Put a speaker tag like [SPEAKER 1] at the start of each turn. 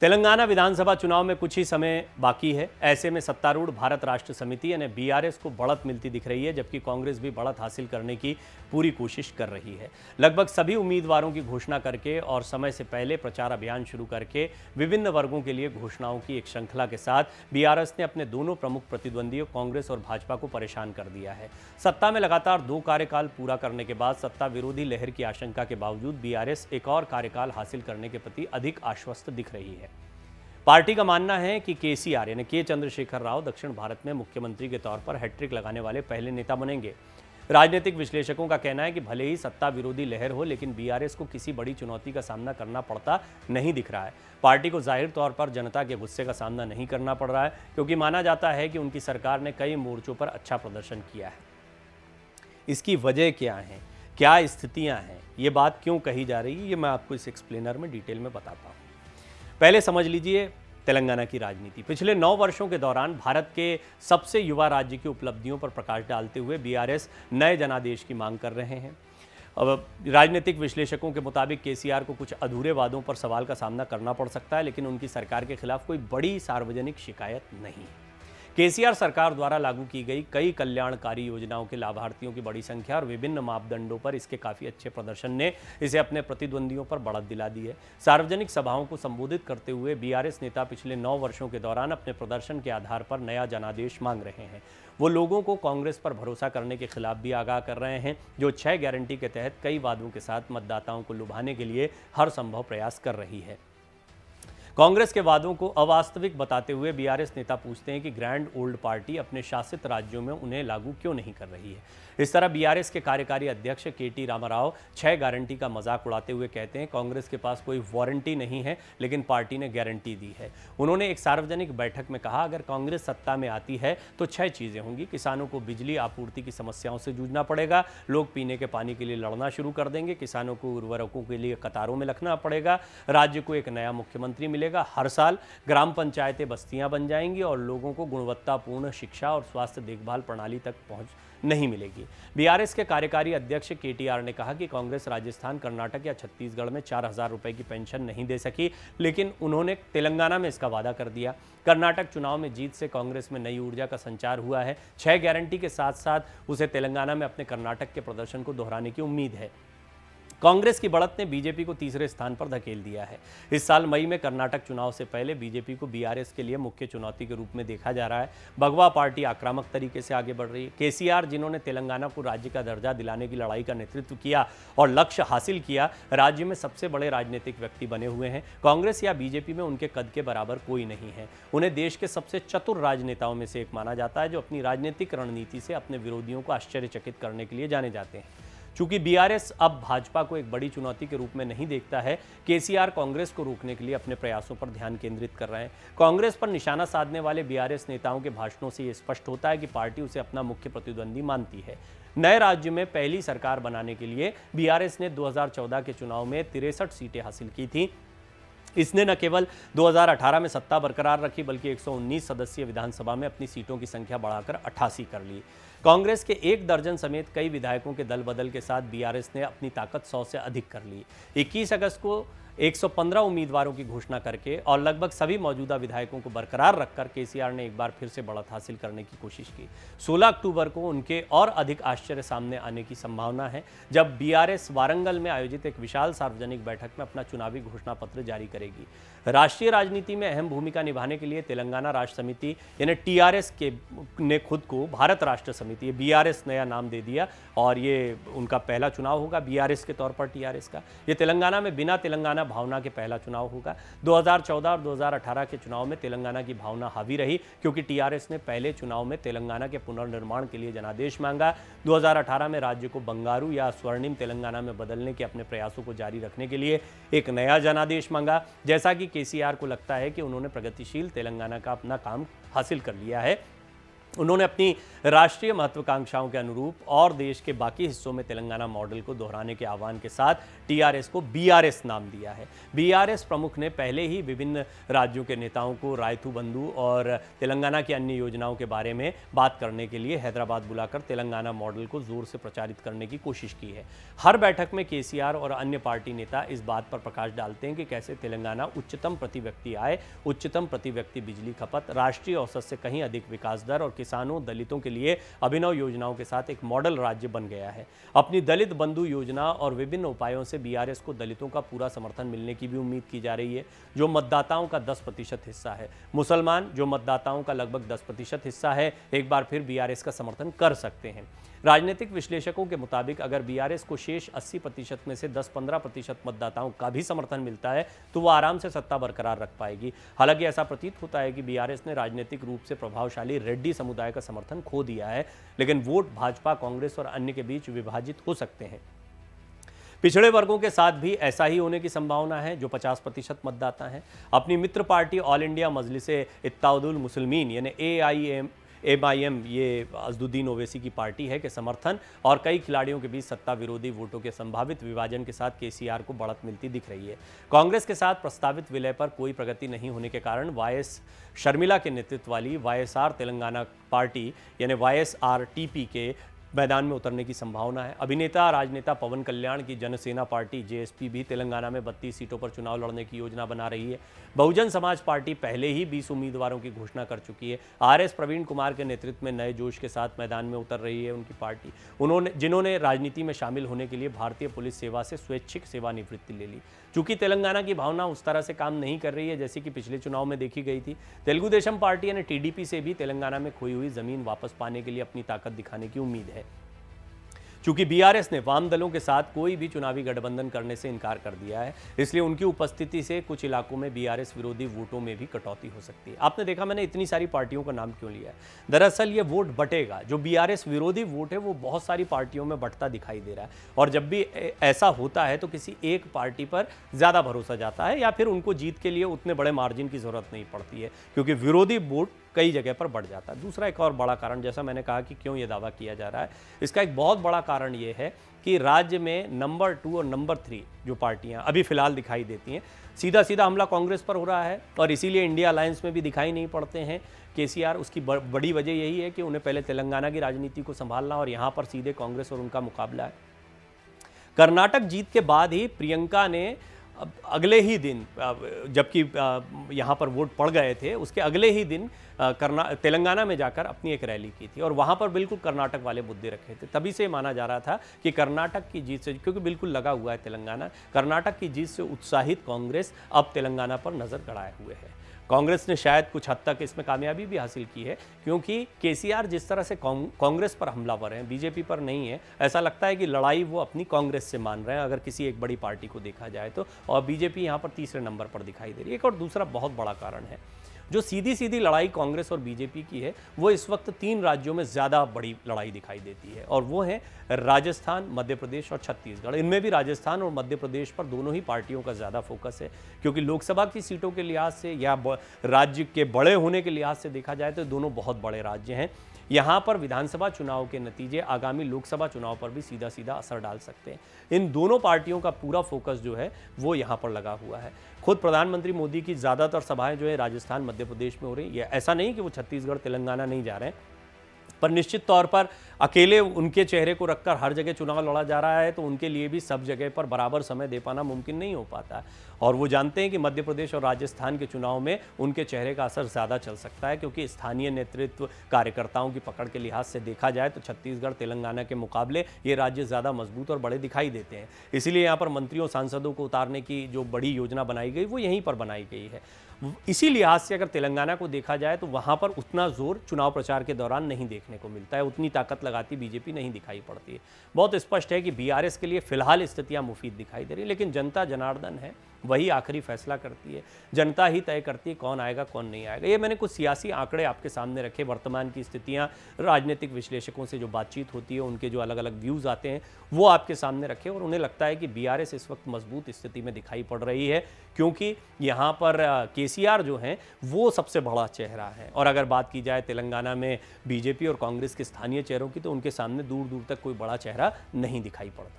[SPEAKER 1] तेलंगाना विधानसभा चुनाव में कुछ ही समय बाकी है। ऐसे में सत्तारूढ़ भारत राष्ट्र समिति यानी बीआरएस को बढ़त मिलती दिख रही है, जबकि कांग्रेस भी बढ़त हासिल करने की पूरी कोशिश कर रही है। लगभग सभी उम्मीदवारों की घोषणा करके और समय से पहले प्रचार अभियान शुरू करके विभिन्न वर्गों के लिए घोषणाओं की एक श्रृंखला के साथ बीआरएस ने अपने दोनों प्रमुख प्रतिद्वंदियों कांग्रेस और भाजपा को परेशान कर दिया है। सत्ता में लगातार 2 कार्यकाल पूरा करने के बाद सत्ता विरोधी लहर की आशंका के बावजूद बीआरएस एक और कार्यकाल हासिल करने के प्रति अधिक आश्वस्त दिख रही है। पार्टी का मानना है कि केसीआर यानी के चंद्रशेखर राव दक्षिण भारत में मुख्यमंत्री के तौर पर हैट्रिक लगाने वाले पहले नेता बनेंगे। राजनीतिक विश्लेषकों का कहना है कि भले ही सत्ता विरोधी लहर हो, लेकिन बीआरएस को किसी बड़ी चुनौती का सामना करना पड़ता नहीं दिख रहा है। पार्टी को जाहिर तौर पर जनता के गुस्से का सामना नहीं करना पड़ रहा है, क्योंकि माना जाता है कि उनकी सरकार ने कई मोर्चों पर अच्छा प्रदर्शन किया है। इसकी वजह क्या है, क्या स्थितियां हैं, ये बात क्यों कही जा रही है, ये मैं आपको इस एक्सप्लेनर में डिटेल में बताता हूँ। पहले समझ लीजिए तेलंगाना की राजनीति। पिछले 9 वर्षों के दौरान भारत के सबसे युवा राज्य की उपलब्धियों पर प्रकाश डालते हुए बीआरएस नए जनादेश की मांग कर रहे हैं। अब राजनीतिक विश्लेषकों के मुताबिक केसीआर को कुछ अधूरे वादों पर सवाल का सामना करना पड़ सकता है, लेकिन उनकी सरकार के खिलाफ कोई बड़ी सार्वजनिक शिकायत नहीं है। केसीआर सरकार द्वारा लागू की गई कई कल्याणकारी योजनाओं के लाभार्थियों की बड़ी संख्या और विभिन्न मापदंडों पर इसके काफी अच्छे प्रदर्शन ने इसे अपने प्रतिद्वंदियों पर बढ़त दिला दी है। सार्वजनिक सभाओं को संबोधित करते हुए बीआरएस नेता पिछले 9 वर्षों के दौरान अपने प्रदर्शन के आधार पर नया जनादेश मांग रहे हैं। वो लोगों को कांग्रेस पर भरोसा करने के खिलाफ भी आगाह कर रहे हैं, जो 6 गारंटी के तहत कई वादों के साथ मतदाताओं को लुभाने के लिए हर संभव प्रयास कर रही है। कांग्रेस के वादों को अवास्तविक बताते हुए बीआरएस नेता पूछते हैं कि ग्रैंड ओल्ड पार्टी अपने शासित राज्यों में उन्हें लागू क्यों नहीं कर रही है। इस तरह बीआरएस के कार्यकारी अध्यक्ष केटी रामाराव 6 गारंटी का मजाक उड़ाते हुए कहते हैं कांग्रेस के पास कोई वारंटी नहीं है, लेकिन पार्टी ने गारंटी दी है। उन्होंने एक सार्वजनिक बैठक में कहा, अगर कांग्रेस सत्ता में आती है तो 6 चीजें होंगी। किसानों को बिजली आपूर्ति की समस्याओं से जूझना पड़ेगा, लोग पीने के पानी के लिए लड़ना शुरू कर देंगे, किसानों को उर्वरकों के लिए कतारों में लगना पड़ेगा, राज्य को एक नया मुख्यमंत्री मिलेगा, हर साल ग्राम पंचायतें बस्तियां बन जाएंगी और लोगों को गुणवत्तापूर्ण शिक्षा और स्वास्थ्य देखभाल प्रणाली तक पहुंच नहीं मिलेगी। बीआरएस के कार्यकारी अध्यक्ष केटीआर ने कहा कि कांग्रेस राजस्थान, कर्नाटक या छत्तीसगढ़ में 4,000 रुपए की पेंशन नहीं दे सकी, लेकिन उन्होंने तेलंगाना में इसका वादा कर दिया। कर्नाटक चुनाव में जीत से कांग्रेस में नई ऊर्जा का संचार हुआ है। 6 गारंटी के साथ साथ उसे तेलंगाना में अपने कर्नाटक के प्रदर्शन को दोहराने की उम्मीद है। कांग्रेस की बढ़त ने बीजेपी को तीसरे स्थान पर धकेल दिया है। इस साल मई में कर्नाटक चुनाव से पहले बीजेपी को बीआरएस के लिए मुख्य चुनौती के रूप में देखा जा रहा है। भगवा पार्टी आक्रामक तरीके से आगे बढ़ रही है। केसीआर, जिन्होंने तेलंगाना को राज्य का दर्जा दिलाने की लड़ाई का नेतृत्व किया और लक्ष्य हासिल किया, राज्य में सबसे बड़े राजनीतिक व्यक्ति बने हुए हैं। कांग्रेस या बीजेपी में उनके कद के बराबर कोई नहीं है। उन्हें देश के सबसे चतुर राजनेताओं में से एक माना जाता है, जो अपनी राजनीतिक रणनीति से अपने विरोधियों को आश्चर्यचकित करने के लिए जाने जाते हैं। चूंकि बीआरएस अब भाजपा को एक बड़ी चुनौती के रूप में नहीं देखता है, केसीआर कांग्रेस को रोकने के लिए अपने प्रयासों पर ध्यान केंद्रित कर रहे हैं। कांग्रेस पर निशाना साधने वाले बीआरएस नेताओं के भाषणों से यह स्पष्ट होता है कि पार्टी उसे अपना मुख्य प्रतिद्वंदी मानती है। नए राज्य में पहली सरकार बनाने के लिए बीआरएस ने 2014 के चुनाव में 63 सीटें हासिल की थी। इसने न केवल 2018 में सत्ता बरकरार रखी, बल्कि 119 सदस्यीय विधानसभा में अपनी सीटों की संख्या बढ़ाकर 88 कर ली। कांग्रेस के 1 दर्जन समेत कई विधायकों के दल बदल के साथ बीआरएस ने अपनी ताकत 100 से अधिक कर ली। 21 अगस्त को 115 उम्मीदवारों की घोषणा करके और लगभग सभी मौजूदा विधायकों को बरकरार रखकर केसीआर ने एक बार फिर से बढ़त हासिल करने की कोशिश की। 16 अक्टूबर को उनके और अधिक आश्चर्य सामने आने की संभावना है, जब बीआरएस वारंगल में आयोजित एक विशाल सार्वजनिक बैठक में अपना चुनावी घोषणा पत्र जारी करेगी। राष्ट्रीय राजनीति में अहम भूमिका निभाने के लिए तेलंगाना राष्ट्र समिति यानी टीआरएस ने खुद को भारत राष्ट्र समिति, बीआरएस नया नाम दे दिया और ये उनका पहला चुनाव होगा बीआरएस के तौर पर टीआरएस का। ये तेलंगाना में बिना तेलंगाना भावना के पहला चुनाव होगा। 2014 और 2018 के चुनाव में तेलंगाना की भावना हावी रही, क्योंकि टीआरएस ने पहले चुनाव में तेलंगाना के पुनर्निर्माण के लिए जनादेश मांगा। 2018 में राज्य को बंगारू या स्वर्णिम तेलंगाना में बदलने के अपने प्रयासों को जारी रखने के लिए एक नया जनादेश मांगा। जैसा कि केसीआर को लगता है कि उन्होंने प्रगतिशील तेलंगाना का अपना काम हासिल कर लिया है, उन्होंने अपनी राष्ट्रीय महत्वाकांक्षाओं के अनुरूप और देश के बाकी हिस्सों में तेलंगाना मॉडल को दोहराने के आह्वान के साथ टीआरएस को बीआरएस नाम दिया है। बीआरएस प्रमुख ने पहले ही विभिन्न राज्यों के नेताओं को रायतू बंधु और तेलंगाना की अन्य योजनाओं के बारे में बात करने के लिए हैदराबाद बुलाकर तेलंगाना मॉडल को जोर से प्रचारित करने की कोशिश की है। हर बैठक में केसीआर और अन्य पार्टी नेता इस बात पर प्रकाश डालते हैं कि कैसे तेलंगाना उच्चतम प्रति व्यक्ति आय, उच्चतम प्रति व्यक्ति बिजली खपत, राष्ट्रीय औसत से कहीं अधिक विकास दर और किसानों दलितों के लिए अभिनव योजनाओं के साथ एक मॉडल राज्य बन गया है। अपनी दलित बंधु योजना और विभिन्न उपायों से बीआरएस को दलितों का पूरा समर्थन मिलने की भी उम्मीद की जा रही है, जो मतदाताओं का 10% हिस्सा है। मुसलमान, जो मतदाताओं का लगभग 10% हिस्सा है, एक बार फिर बीआरएस का समर्थन कर सकते हैं। राजनीतिक विश्लेषकों के मुताबिक अगर बीआरएस को शेष 80% में से 10-15% मतदाताओं का भी समर्थन मिलता है तो वो आराम से सत्ता बरकरार रख पाएगी। हालांकि ऐसा प्रतीत होता है कि बीआरएस ने राजनीतिक रूप से प्रभावशाली रेड्डी समुदाय का समर्थन खो दिया है, लेकिन वोट भाजपा, कांग्रेस और अन्य के बीच विभाजित हो सकते हैं। पिछड़े वर्गों के साथ भी ऐसा ही होने की संभावना है, जो 50% मतदाता हैं। अपनी मित्र party all India Majlise Ittehadul Muslimeen यानी एमआईएम, ये अज़दुद्दीन ओवैसी की पार्टी है, के समर्थन और कई खिलाड़ियों के बीच सत्ता विरोधी वोटों के संभावित विभाजन के साथ केसीआर को बढ़त मिलती दिख रही है। कांग्रेस के साथ प्रस्तावित विलय पर कोई प्रगति नहीं होने के कारण वाईएस शर्मिला के नेतृत्व वाली वाईएसआर तेलंगाना पार्टी यानी वाईएसआरटीपी के मैदान में उतरने की संभावना है। अभिनेता राजनेता पवन कल्याण की जनसेना पार्टी जेएसपी भी तेलंगाना में 32 सीटों पर चुनाव लड़ने की योजना बना रही है। बहुजन समाज पार्टी पहले ही 20 उम्मीदवारों की घोषणा कर चुकी है। आरएस प्रवीण कुमार के नेतृत्व में नए जोश के साथ मैदान में उतर रही है उनकी पार्टी, जिन्होंने राजनीति में शामिल होने के लिए भारतीय पुलिस सेवा से स्वैच्छिक सेवानिवृत्ति ले ली। चूंकि तेलंगाना की भावना उस तरह से काम नहीं कर रही है जैसे कि पिछले चुनाव में देखी गई थी, तेलुगु देशम पार्टी यानी टीडीपी से भी तेलंगाना में खोई हुई जमीन वापस पाने के लिए अपनी ताकत दिखाने की उम्मीद है। चूंकि बीआरएस ने वाम दलों के साथ कोई भी चुनावी गठबंधन करने से इनकार कर दिया है, इसलिए उनकी उपस्थिति से कुछ इलाकों में बीआरएस विरोधी वोटों में भी कटौती हो सकती है। आपने देखा मैंने इतनी सारी पार्टियों का नाम क्यों लिया है? दरअसल ये वोट बटेगा, जो बीआरएस विरोधी वोट है वो बहुत सारी पार्टियों में बंटता दिखाई दे रहा है, और जब भी ऐसा होता है तो किसी एक पार्टी पर ज़्यादा भरोसा जाता है या फिर उनको जीत के लिए उतने बड़े मार्जिन की ज़रूरत नहीं पड़ती है, क्योंकि विरोधी वोट कई जगह पर बढ़ जाता है। दूसरा एक और बड़ा कारण, जैसा मैंने कहा कि क्यों ये दावा किया जा रहा है, इसका एक बहुत बड़ा कारण ये है कि राज्य में नंबर 2 और नंबर 3 जो पार्टियां अभी फिलहाल दिखाई देती हैं, सीधा सीधा हमला कांग्रेस पर हो रहा है, और इसीलिए इंडिया अलायंस में भी दिखाई नहीं पड़ते हैं केसीआर। उसकी बड़ी वजह यही है कि उन्हें पहले तेलंगाना की राजनीति को संभालना, और यहाँ पर सीधे कांग्रेस और उनका मुकाबला है। कर्नाटक जीत के बाद ही प्रियंका ने अगले ही दिन, जबकि यहाँ पर वोट पड़ गए थे, उसके अगले ही दिन तेलंगाना में जाकर अपनी एक रैली की थी, और वहाँ पर बिल्कुल कर्नाटक वाले मुद्दे रखे थे। तभी से माना जा रहा था कि कर्नाटक की जीत से, क्योंकि बिल्कुल लगा हुआ है तेलंगाना, कर्नाटक की जीत से उत्साहित कांग्रेस अब तेलंगाना पर नजर गड़ाए हुए है। कांग्रेस ने शायद कुछ हद तक इसमें कामयाबी भी हासिल की है, क्योंकि केसीआर जिस तरह से कांग्रेस पर हमलावर हैं, बीजेपी पर नहीं है। ऐसा लगता है कि लड़ाई वो अपनी कांग्रेस से मान रहे हैं अगर किसी एक बड़ी पार्टी को देखा जाए तो, और बीजेपी यहाँ पर तीसरे नंबर पर दिखाई दे रही है। एक और दूसरा बहुत बड़ा कारण है, जो सीधी सीधी लड़ाई कांग्रेस और बीजेपी की है, वो इस वक्त 3 राज्यों में ज़्यादा बड़ी लड़ाई दिखाई देती है, और वो है राजस्थान, मध्य प्रदेश और छत्तीसगढ़। इनमें भी राजस्थान और मध्य प्रदेश पर दोनों ही पार्टियों का ज़्यादा फोकस है, क्योंकि लोकसभा की सीटों के लिहाज से या राज्य के बड़े होने के लिहाज से देखा जाए तो दोनों बहुत बड़े राज्य हैं। यहाँ पर विधानसभा चुनाव के नतीजे आगामी लोकसभा चुनाव पर भी सीधा सीधा असर डाल सकते हैं। इन दोनों पार्टियों का पूरा फोकस जो है वो यहाँ पर लगा हुआ है। खुद प्रधानमंत्री मोदी की ज़्यादातर सभाएं जो है राजस्थान, मध्य प्रदेश में हो रही है। ऐसा नहीं कि वो छत्तीसगढ़, तेलंगाना नहीं जा रहे हैं, पर निश्चित तौर पर अकेले उनके चेहरे को रखकर हर जगह चुनाव लड़ा जा रहा है, तो उनके लिए भी सब जगह पर बराबर समय दे पाना मुमकिन नहीं हो पाता। और वो जानते हैं कि मध्य प्रदेश और राजस्थान के चुनाव में उनके चेहरे का असर ज़्यादा चल सकता है, क्योंकि स्थानीय नेतृत्व, कार्यकर्ताओं की पकड़ के लिहाज से देखा जाए तो छत्तीसगढ़, तेलंगाना के मुकाबले ये राज्य ज़्यादा मजबूत और बड़े दिखाई देते हैं। इसीलिए यहाँ पर मंत्रियों, सांसदों को उतारने की जो बड़ी योजना बनाई गई वो यहीं पर बनाई गई है। इसी लिहाज से अगर तेलंगाना को देखा जाए तो वहाँ पर उतना जोर चुनाव प्रचार के दौरान नहीं देखने को मिलता है, उतनी ताकत लगाती बीजेपी नहीं दिखाई पड़ती है। बहुत स्पष्ट है कि बीआरएस के लिए फिलहाल स्थितियाँ मुफीद दिखाई दे रही है, लेकिन जनता जनार्दन है, वही आखिरी फैसला करती है। जनता ही तय करती है कौन आएगा कौन नहीं आएगा। ये मैंने कुछ सियासी आंकड़े आपके सामने रखे, वर्तमान की स्थितियाँ, राजनीतिक विश्लेषकों से जो बातचीत होती है, उनके जो अलग अलग व्यूज़ आते हैं वो आपके सामने रखे, और उन्हें लगता है कि बीआरएस इस वक्त मजबूत स्थिति में दिखाई पड़ रही है, क्योंकि यहाँ पर केसीआर जो हैं वो सबसे बड़ा चेहरा है। और अगर बात की जाए तेलंगाना में बीजेपी और कांग्रेस के स्थानीय चेहरों की, तो उनके सामने दूर दूर तक कोई बड़ा चेहरा नहीं दिखाई पड़ता है।